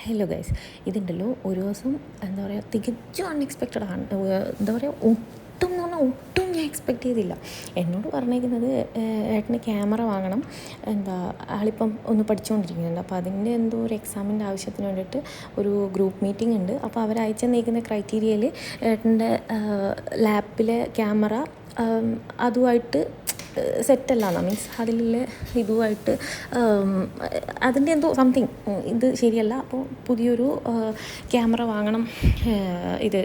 Hello guys, ഇതുണ്ടല്ലോ ഒരു ദിവസം എന്താ പറയുക തികച്ചും അൺഎക്സ്പെക്റ്റഡ് ആണ്. എന്താ പറയുക ഒട്ടും എന്ന് പറഞ്ഞാൽ ഒട്ടും ഞാൻ എക്സ്പെക്റ്റ് ചെയ്തില്ല. എന്നോട് പറഞ്ഞേക്കുന്നത് ഏട്ടന് ക്യാമറ വാങ്ങണം, എന്താ ആളിപ്പം ഒന്ന് പഠിച്ചുകൊണ്ടിരിക്കുന്നുണ്ട്. അപ്പോൾ അതിൻ്റെ എന്തോ ഒരു എക്സാമിൻ്റെ ആവശ്യത്തിന് വേണ്ടിയിട്ട് ഒരു ഗ്രൂപ്പ് മീറ്റിംഗ് ഉണ്ട്. അപ്പോൾ അവർ അയച്ചു തന്നിരിക്കുന്ന ക്രൈറ്റീരിയയിൽ ഏട്ടൻ്റെ ലാപ്പിലെ ക്യാമറ അതുമായിട്ട് സെറ്റല്ലാന്നാണ്, മീൻസ് അതിലുള്ള ഇതുമായിട്ട് അതിൻ്റെ എന്തോ സംതിങ് ഇത് ശരിയല്ല. അപ്പോൾ പുതിയൊരു ക്യാമറ വാങ്ങണം, ഇത്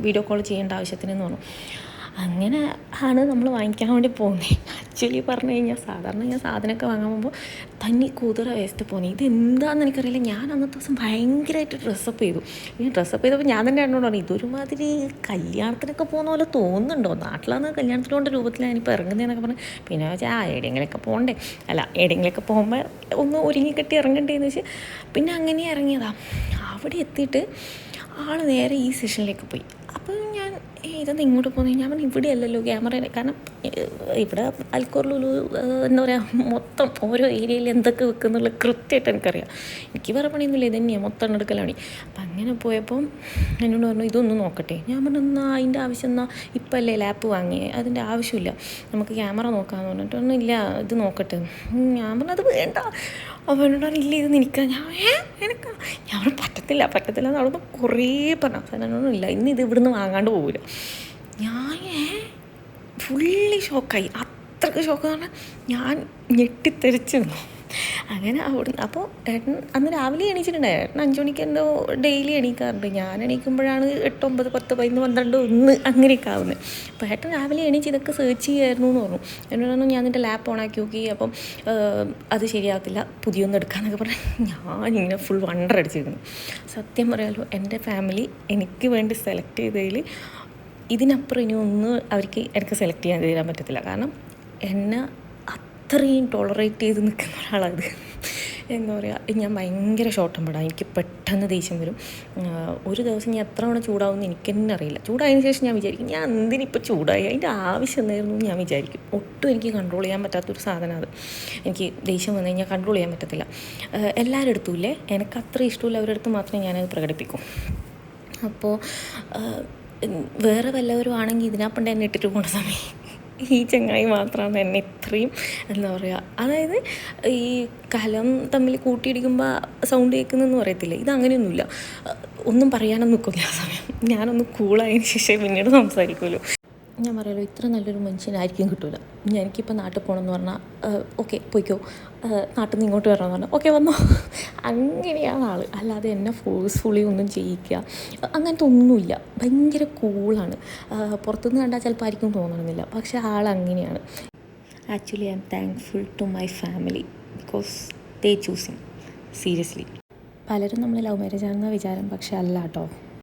വീഡിയോ കോൾ ചെയ്യേണ്ട ആവശ്യത്തിനെന്ന് പറഞ്ഞു. അങ്ങനെ ആണ് നമ്മൾ വാങ്ങിക്കാൻ വേണ്ടി പോകുന്നത്. ആക്ച്വലി പറഞ്ഞു കഴിഞ്ഞാൽ സാധാരണ ഞാൻ സാധനമൊക്കെ വാങ്ങാൻ പോകുമ്പോൾ തന്നി കുതിര വേസ്റ്റ് പോകുന്നത്. ഇതെന്താണെന്ന് എനിക്കറിയില്ല. ഞാൻ അന്നത്തെ ദിവസം ഭയങ്കരമായിട്ട് ഡ്രസ്സപ്പ് ചെയ്തു. ഈ ഡ്രസ്സപ്പ് ചെയ്തപ്പോൾ ഞാൻ തന്നെ എന്നോട് പറഞ്ഞു, ഇതൊരുമാതിരി കല്യാണത്തിനൊക്കെ പോകുന്ന പോലെ തോന്നുന്നുണ്ടോ, നാട്ടിലാന്ന് കല്യാണത്തിന് കൊണ്ട് രൂപത്തിലാണ് ഇപ്പോൾ ഇറങ്ങുന്നതെന്നൊക്കെ പറഞ്ഞു. പിന്നെ വെച്ചാൽ എവിടെയെങ്കിലൊക്കെ പോകണ്ടേ, അല്ല എവിടെയെങ്കിലൊക്കെ പോകുമ്പോൾ ഒന്ന് ഒരുങ്ങിക്കെട്ടി ഇറങ്ങണ്ടേന്ന് വെച്ച് പിന്നെ അങ്ങനെ ഇറങ്ങിയതാണ്. അവിടെ എത്തിയിട്ട് ആൾ നേരെ ഈ സെഷനിലേക്ക് പോയി. അപ്പോൾ ഞാൻ ഇതെന്താ ഇങ്ങോട്ട് പോകുന്നത്, ഞാൻ പറഞ്ഞു ഇവിടെ അല്ലല്ലോ ക്യാമറ, കാരണം ഇവിടെ അൽക്കോറിലൊരു എന്താ പറയുക മൊത്തം ഓരോ ഏരിയയിൽ എന്തൊക്കെ വെക്കുന്നുള്ള കൃത്യമായിട്ട് എനിക്കറിയാം. എനിക്ക് വേറെ പണിയൊന്നുമില്ല, ഇത് തന്നെയാണ് മൊത്തം എടുക്കലാണ്. അപ്പം അങ്ങനെ പോയപ്പം എന്നോട് പറഞ്ഞു ഇതൊന്നും നോക്കട്ടെ. ഞാൻ പറഞ്ഞു എന്നാൽ അതിൻ്റെ ആവശ്യം എന്നാൽ ഇപ്പം അല്ലേ ലാപ്പ് വാങ്ങിയേ, അതിൻ്റെ ആവശ്യമില്ല, നമുക്ക് ക്യാമറ നോക്കാമെന്ന് പറഞ്ഞിട്ടൊന്നും ഇല്ല, ഇത് നോക്കട്ടെ. ഞാൻ പറഞ്ഞു അത് വേണ്ട. അപ്പോൾ എന്നോട് പറഞ്ഞില്ല ഇത് നിൽക്കാൻ. എനിക്ക് ഞാൻ പറഞ്ഞു പറ്റത്തില്ല എന്ന് അവിടെ കുറേ പറഞ്ഞു. അവസാനം എന്നോടൊന്നുമില്ല, ഇന്ന് ഇത് ഇവിടുന്ന് വാങ്ങാണ്ട് പോകില്ല. ഞാൻ ഫുള്ളി ഷോക്കായി. അത്രയ്ക്ക് ഷോക്കെന്ന് പറഞ്ഞാൽ ഞാൻ ഞെട്ടിത്തെറിച്ചു നിന്നു. അങ്ങനെ അവിടുന്ന് അപ്പോൾ ഏട്ടൻ അന്ന് രാവിലെ എണീച്ചിട്ടുണ്ടായി. ഏട്ടൻ 5 മണിക്ക് എന്തോ ഡെയിലി എണീക്കാറുണ്ട്. ഞാൻ എണീക്കുമ്പോഴാണ് 8, 9, 10, 11, 12, 1 അങ്ങനെയൊക്കെ ആവുന്നത്. അപ്പോൾ ഏട്ടൻ രാവിലെ എണീച്ച് ഇതൊക്കെ സെർച്ച് ചെയ്യായിരുന്നു എന്ന് പറഞ്ഞു. എന്നോട് പറഞ്ഞു ഞാൻ നിൻ്റെ ലാപ്പ് ഓണാക്കി നോക്കി, അപ്പം അത് ശരിയാകത്തില്ല, പുതിയൊന്നും എടുക്കാമെന്നൊക്കെ പറഞ്ഞാൽ ഞാനിങ്ങനെ ഫുൾ വണ്ടർ അടിച്ചിരുന്നു. സത്യം പറയാമല്ലോ, എൻ്റെ ഫാമിലി എനിക്ക് വേണ്ടി സെലക്ട് ചെയ്തതിൽ ഇതിനപ്പുറം ഇനി ഒന്നും എനിക്ക് സെലക്ട് ചെയ്യാൻ തരാൻ പറ്റത്തില്ല. കാരണം എന്നെ അത്രയും ടോളറേറ്റ് ചെയ്ത് നിൽക്കുന്ന ഒരാളത്. എന്താ പറയുക, ഞാൻ ഭയങ്കര ഷോർട്ട് ടെമ്പേർഡാണ്. എനിക്ക് പെട്ടെന്ന് ദേഷ്യം വരും. ഒരു ദിവസം ഞാൻ എത്ര തവണ ചൂടാവുമെന്ന് എനിക്ക് തന്നെ അറിയില്ല. ചൂടായതിന് ശേഷം ഞാൻ വിചാരിക്കും ഞാൻ എന്തിനിപ്പോൾ ചൂടായി, അതിൻ്റെ ആവശ്യം എന്തായിരുന്നു എന്ന് ഞാൻ വിചാരിക്കും. ഒട്ടും എനിക്ക് കൺട്രോൾ ചെയ്യാൻ പറ്റാത്തൊരു സാധനം അത്. എനിക്ക് ദേഷ്യം വന്നു കഴിഞ്ഞാൽ കൺട്രോൾ ചെയ്യാൻ പറ്റത്തില്ല. എല്ലാവരുടെ അടുത്തും ഇല്ലേ, എനിക്ക് അത്ര ഇഷ്ടമില്ല അവരുടെ അടുത്ത് മാത്രമേ ഞാനത് പ്രകടിപ്പിക്കും. അപ്പോൾ വേറെ വല്ലവരും ആണെങ്കിൽ ഇതിനപ്പണ്ട് എന്നെ ഇട്ടിട്ട് പോകുന്ന സമയം ഈ ചങ്ങായി മാത്രമാണ് എന്നെ ഇത്രയും എന്താ പറയുക, അതായത് ഈ കലം തമ്മിൽ കൂട്ടിയിടിക്കുമ്പോൾ സൗണ്ട് കേൾക്കുന്നതെന്ന് പറയത്തില്ലേ, ഇതങ്ങനെയൊന്നുമില്ല. ഒന്നും പറയാനൊന്നും നിൽക്കില്ല ആ സമയം. ഞാനൊന്ന് കൂളായതിന് ശേഷം പിന്നീട് സംസാരിക്കുമല്ലോ. ഞാൻ പറയാമല്ലോ, ഇത്ര നല്ലൊരു മനുഷ്യനായിരിക്കും കിട്ടില്ല. എനിക്കിപ്പോൾ നാട്ടിൽ പോകണമെന്ന് പറഞ്ഞാൽ ഓക്കെ പോയിക്കോ, നാട്ടിൽ നിന്ന് ഇങ്ങോട്ട് വരണമെന്ന് പറഞ്ഞാൽ ഓക്കെ വന്നോ, അങ്ങനെയാണ് ആൾ. അല്ലാതെ എന്നെ ഫോഴ്സ്ഫുള്ളി ഒന്നും ചെയ്യിക്കുക അങ്ങനത്തെ ഒന്നുമില്ല. ഭയങ്കര കൂളാണ്. പുറത്തുനിന്ന് കണ്ടാൽ ചിലപ്പോൾ ആയിരിക്കും തോന്നണമെന്നില്ല, പക്ഷേ ആൾ അങ്ങനെയാണ്. Actually I am thankful to my family because they choose him seriously. പലരും നമ്മൾ ലവ് മാരേജ് ആണെന്ന വിചാരം, പക്ഷേ അല്ല കേട്ടോ.